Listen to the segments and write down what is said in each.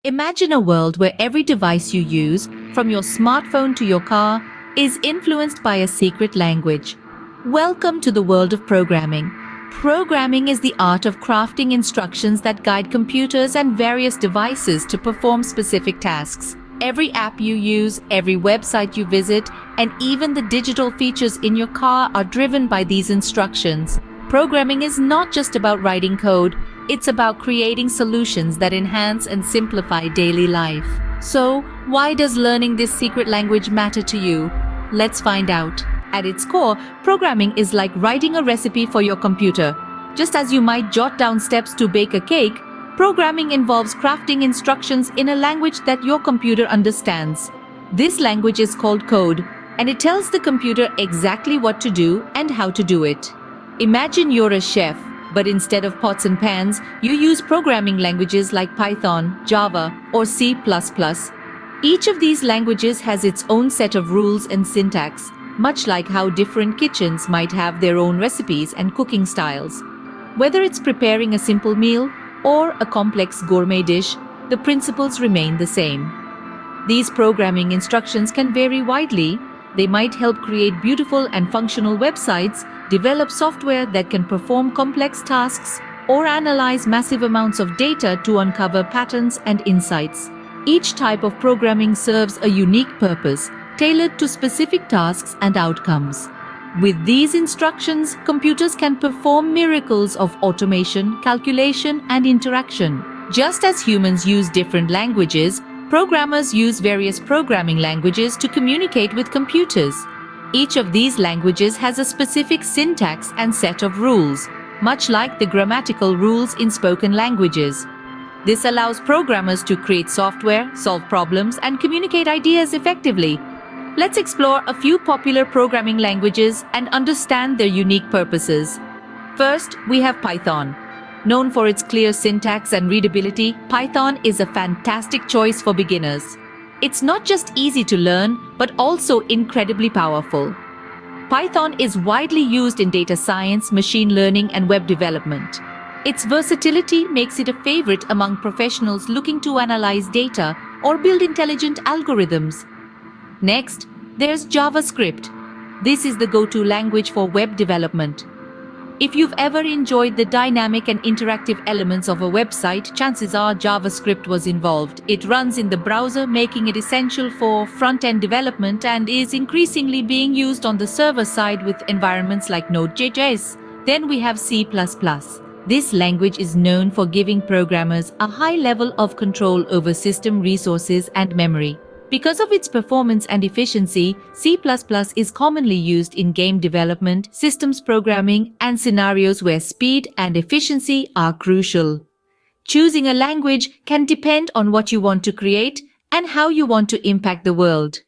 Imagine a world where every device you use, from your smartphone to your car, is influenced by a secret language. Welcome to the world of programming. Programming is the art of crafting instructions that guide computers and various devices to perform specific tasks. Every app you use, every website you visit, and even the digital features in your car are driven by these instructions. Programming is not just about writing code, it's about creating solutions that enhance and simplify daily life. So, why does learning this secret language matter to you? Let's find out. At its core, programming is like writing a recipe for your computer. Just as you might jot down steps to bake a cake, programming involves crafting instructions in a language that your computer understands. This language is called code, and it tells the computer exactly what to do and how to do it. Imagine you're a chef, but instead of pots and pans, you use programming languages like Python, Java, or C++. Each of these languages has its own set of rules and syntax, much like how different kitchens might have their own recipes and cooking styles. Whether it's preparing a simple meal or a complex gourmet dish, the principles remain the same. These programming instructions can vary widely. They might help create beautiful and functional websites, develop software that can perform complex tasks, or analyze massive amounts of data to uncover patterns and insights. Each type of programming serves a unique purpose, tailored to specific tasks and outcomes. With these instructions, computers can perform miracles of automation, calculation, and interaction. Just as humans use different languages, programmers use various programming languages to communicate with computers. Each of these languages has a specific syntax and set of rules, much like the grammatical rules in spoken languages. This allows programmers to create software, solve problems, and communicate ideas effectively. Let's explore a few popular programming languages and understand their unique purposes. First, we have Python. Known for its clear syntax and readability, Python is a fantastic choice for beginners. It's not just easy to learn, but also incredibly powerful. Python is widely used in data science, machine learning, and web development. Its versatility makes it a favorite among professionals looking to analyze data or build intelligent algorithms. Next, there's JavaScript. This is the go-to language for web development. If you've ever enjoyed the dynamic and interactive elements of a website, chances are JavaScript was involved. It runs in the browser, making it essential for front-end development and is increasingly being used on the server side with environments like Node.js. Then we have C++. This language is known for giving programmers a high level of control over system resources and memory. Because of its performance and efficiency, C++ is commonly used in game development, systems programming, and scenarios where speed and efficiency are crucial. Choosing a language can depend on what you want to create and how you want to impact the world.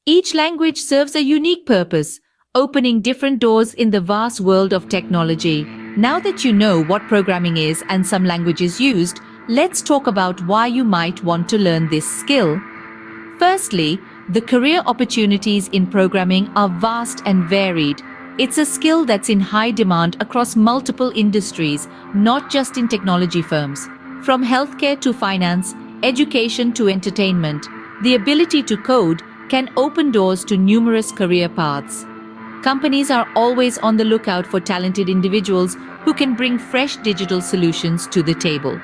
Each language serves a unique purpose, opening different doors in the vast world of technology. Now that you know what programming is and some languages used, let's talk about why you might want to learn this skill. Firstly, the career opportunities in programming are vast and varied. It's a skill that's in high demand across multiple industries, not just in technology firms. From healthcare to finance, education to entertainment, the ability to code can open doors to numerous career paths. Companies are always on the lookout for talented individuals who can bring fresh digital solutions to the table.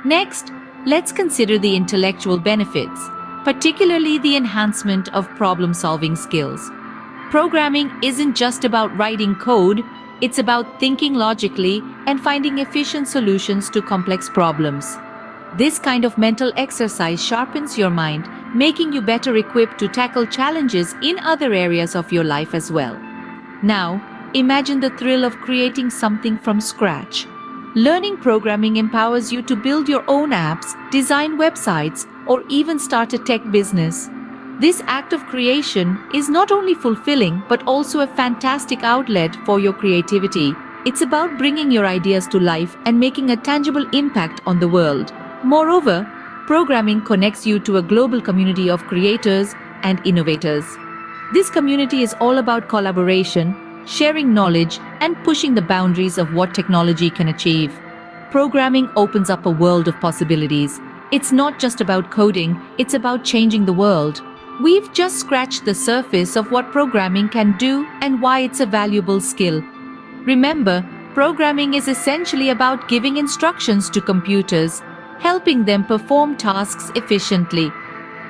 Next, let's consider the intellectual benefits, particularly the enhancement of problem-solving skills. Programming isn't just about writing code, it's about thinking logically and finding efficient solutions to complex problems. This kind of mental exercise sharpens your mind, making you better equipped to tackle challenges in other areas of your life as well. Now, imagine the thrill of creating something from scratch. Learning programming empowers you to build your own apps, design websites, or even start a tech business. This act of creation is not only fulfilling but also a fantastic outlet for your creativity. It's about bringing your ideas to life and making a tangible impact on the world. Moreover, programming connects you to a global community of creators and innovators. This community is all about collaboration, sharing knowledge, and pushing the boundaries of what technology can achieve. Programming opens up a world of possibilities, It's not just about coding, it's about changing the world. We've just scratched the surface of what programming can do and why it's a valuable skill. Remember, programming is essentially about giving instructions to computers, helping them perform tasks efficiently.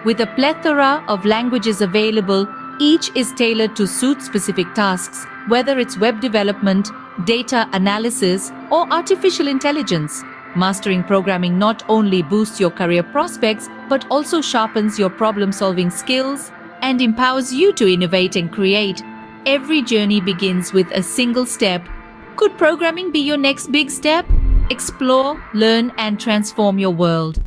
With a plethora of languages available, each is tailored to suit specific tasks, whether it's web development, data analysis, or artificial intelligence. Mastering programming not only boosts your career prospects, but also sharpens your problem-solving skills and empowers you to innovate and create. Every journey begins with a single step. Could programming be your next big step? Explore, learn, and transform your world.